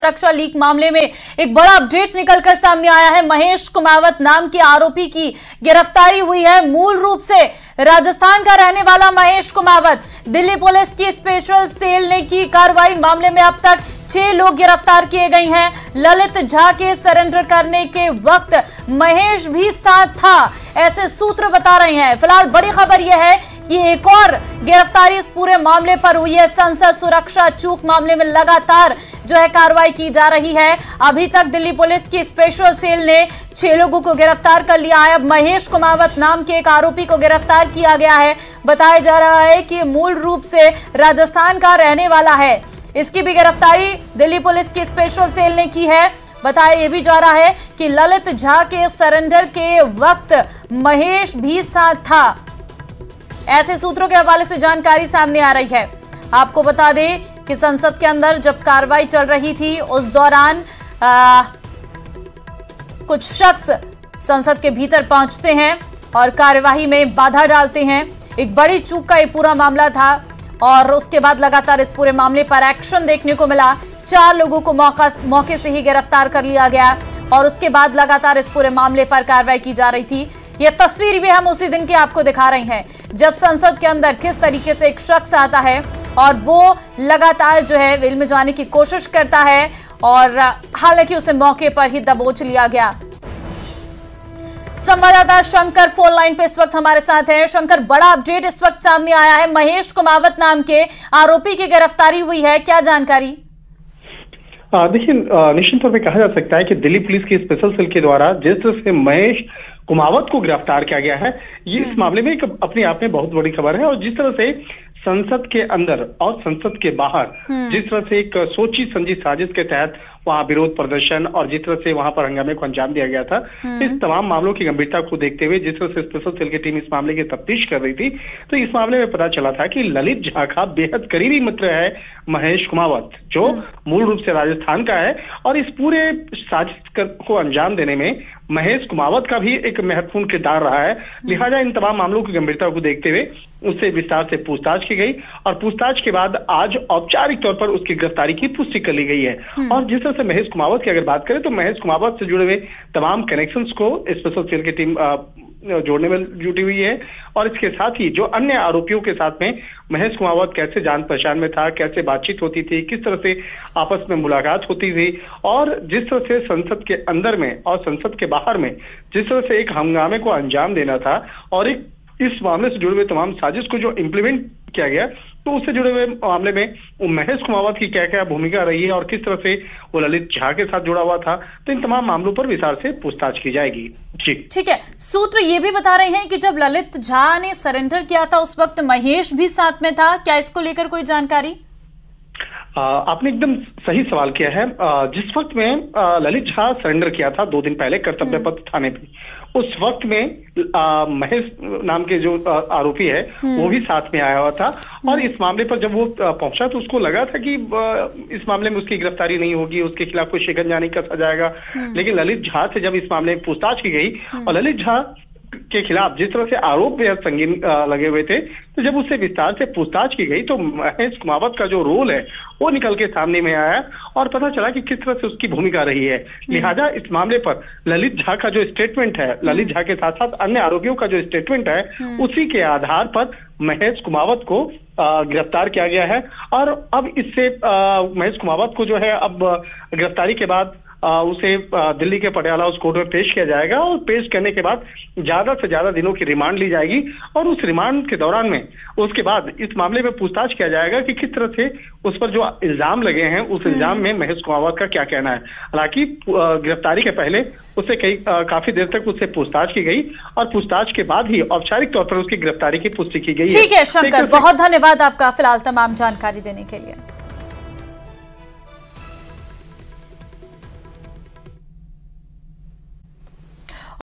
सुरक्षा लीक मामले में एक बड़ा अपडेट निकलकर सामने आया है। महेश कुमावत नाम के आरोपी की गिरफ्तारी हुई है। मूल रूप से राजस्थान का रहने वाला महेश कुमावत, दिल्ली पुलिस की स्पेशल सेल ने की कार्रवाई। मामले में अब तक 6 लोग गिरफ्तार किए गए हैं। ललित झा के सरेंडर करने के वक्त महेश भी साथ था, ऐसे सूत्र बता रहे हैं। फिलहाल बड़ी खबर यह है कि एक और गिरफ्तारी इस पूरे मामले पर हुई है। संसद सुरक्षा चूक मामले में लगातार जो है कार्रवाई की जा रही है। अभी तक दिल्ली पुलिस की स्पेशल सेल ने 6 लोगों को गिरफ्तार कर लिया है। अब महेश कुमावत नाम के एक आरोपी को गिरफ्तार किया गया है। बताया जा रहा है कि मूल रूप से राजस्थान का रहने वाला है। इसकी भी गिरफ्तारी दिल्ली पुलिस की स्पेशल सेल ने की है। बताया यह भी जा रहा है कि ललित झा के सरेंडर के वक्त महेश भी साथ था, ऐसे सूत्रों के हवाले से जानकारी सामने आ रही है। आपको बता दें कि संसद के अंदर जब कार्रवाई चल रही थी उस दौरान कुछ शख्स संसद के भीतर पहुंचते हैं और कार्यवाही में बाधा डालते हैं। एक बड़ी चूक का ये पूरा मामला था और उसके बाद लगातार इस पूरे मामले पर एक्शन देखने को मिला। 4 लोगों को मौके से ही गिरफ्तार कर लिया गया और उसके बाद लगातार इस पूरे मामले पर कार्रवाई की जा रही थी। यह तस्वीर भी हम उसी दिन की आपको दिखा रहे हैं जब संसद के अंदर किस तरीके से एक शख्स आता है और वो लगातार जो है वेल में जाने की कोशिश करता है और हालांकि उसे मौके पर ही दबोच लिया गया। संवाददाता शंकर फोन लाइन पे इस वक्त हमारे साथ हैं। शंकर, बड़ा अपडेट इस वक्त सामने आया है। महेश कुमावत नाम के आरोपी की गिरफ्तारी हुई है, क्या जानकारी? देखिए, निश्चित तौर पे कहा जा सकता है कि दिल्ली पुलिस की स्पेशल सेल के द्वारा जिस तरह से महेश कुमावत को गिरफ्तार किया गया है, ये इस मामले में एक अपने आप में बहुत बड़ी खबर है। और जिस तरह से संसद के अंदर और संसद के बाहर जिस तरह से एक सोची समझी साजिश के तहत वहां विरोध प्रदर्शन और जिस तरह से वहां पर हंगामे को अंजाम दिया गया था, इस तमाम मामलों की गंभीरता को देखते हुए जिस तरह से स्पेशल सेल की टीम इस मामले की तफ्तीश कर रही थी, तो इस मामले में पता चला था कि ललित झा का बेहद करीबी मित्र है महेश कुमावत, जो मूल रूप से राजस्थान का है। और इस पूरे साजिश को अंजाम देने में महेश कुमावत का भी एक महत्वपूर्ण किरदार रहा है। लिहाजा इन तमाम मामलों की गंभीरता को देखते हुए उससे विस्तार से पूछताछ की गई और पूछताछ के बाद आज औपचारिक तौर पर उसकी गिरफ्तारी की पुष्टि कर ली गई है। और जिस तरह से महेश कुमावत की अगर बात करें तो महेश कुमावत से जुड़े हुए तमाम कनेक्शंस को स्पेशल सेल की टीम जोड़ने में जुटी हुई है। और इसके साथ ही जो अन्य आरोपियों के साथ में महेश कुमावत कैसे जान पहचान में था, कैसे बातचीत होती थी, किस तरह से आपस में मुलाकात होती थी और जिस तरह से संसद के अंदर में और संसद के बाहर में जिस तरह से एक हंगामे को अंजाम देना था और एक इस मामले से जुड़े हुए तमाम साजिश को जो इम्प्लीमेंट किया गया, तो उससे जुड़े हुए मामले में महेश कुमावत की क्या क्या भूमिका रही है और किस तरह से वो ललित झा के साथ जुड़ा हुआ था, तो इन तमाम मामलों पर विस्तार से पूछताछ की जाएगी। जी ठीक है। सूत्र ये भी बता रहे हैं कि जब ललित झा ने सरेंडर किया था उस वक्त महेश भी साथ में था, क्या इसको लेकर कोई जानकारी? आपने एकदम सही सवाल किया है। जिस वक्त में ललित झा सरेंडर किया था 2 दिन पहले कर्तव्य पथ थाने पे, उस वक्त में महेश नाम के जो आरोपी है वो भी साथ में आया हुआ था। और इस मामले पर जब वो पहुंचा तो उसको लगा था कि इस मामले में उसकी गिरफ्तारी नहीं होगी, उसके खिलाफ कोई शिकंजा नहीं कसा जाएगा। लेकिन ललित झा से जब इस मामले में पूछताछ की गई और ललित झा के खिलाफ जिस तरह से आरोप बेहद संगीन लगे हुए थे, तो जब उससे विस्तार से पूछताछ की गई तो महेश कुमावत का जो रोल है वो निकल के सामने में आया और पता चला कि किस तरह से उसकी भूमिका रही है। लिहाजा इस मामले पर ललित झा का जो स्टेटमेंट है, ललित झा के साथ साथ अन्य आरोपियों का जो स्टेटमेंट है, उसी के आधार पर महेश कुमावत को गिरफ्तार किया गया है। और अब इससे महेश कुमावत को जो है अब गिरफ्तारी के बाद उसे दिल्ली के पटियाला हाउस कोर्ट में पेश किया जाएगा और पेश करने के बाद ज्यादा से ज्यादा दिनों की रिमांड ली जाएगी। और उस रिमांड के दौरान में उसके बाद इस मामले में पूछताछ किया जाएगा कि किस तरह से उस पर जो इल्जाम लगे हैं उस इल्जाम में महेश कुमावत का क्या कहना है। हालांकि गिरफ्तारी के पहले उससे काफी देर तक उससे पूछताछ की गई और पूछताछ के बाद ही औपचारिक तौर पर उसकी गिरफ्तारी की पुष्टि की गई है। ठीक है शंकर, बहुत धन्यवाद आपका फिलहाल तमाम जानकारी देने के लिए।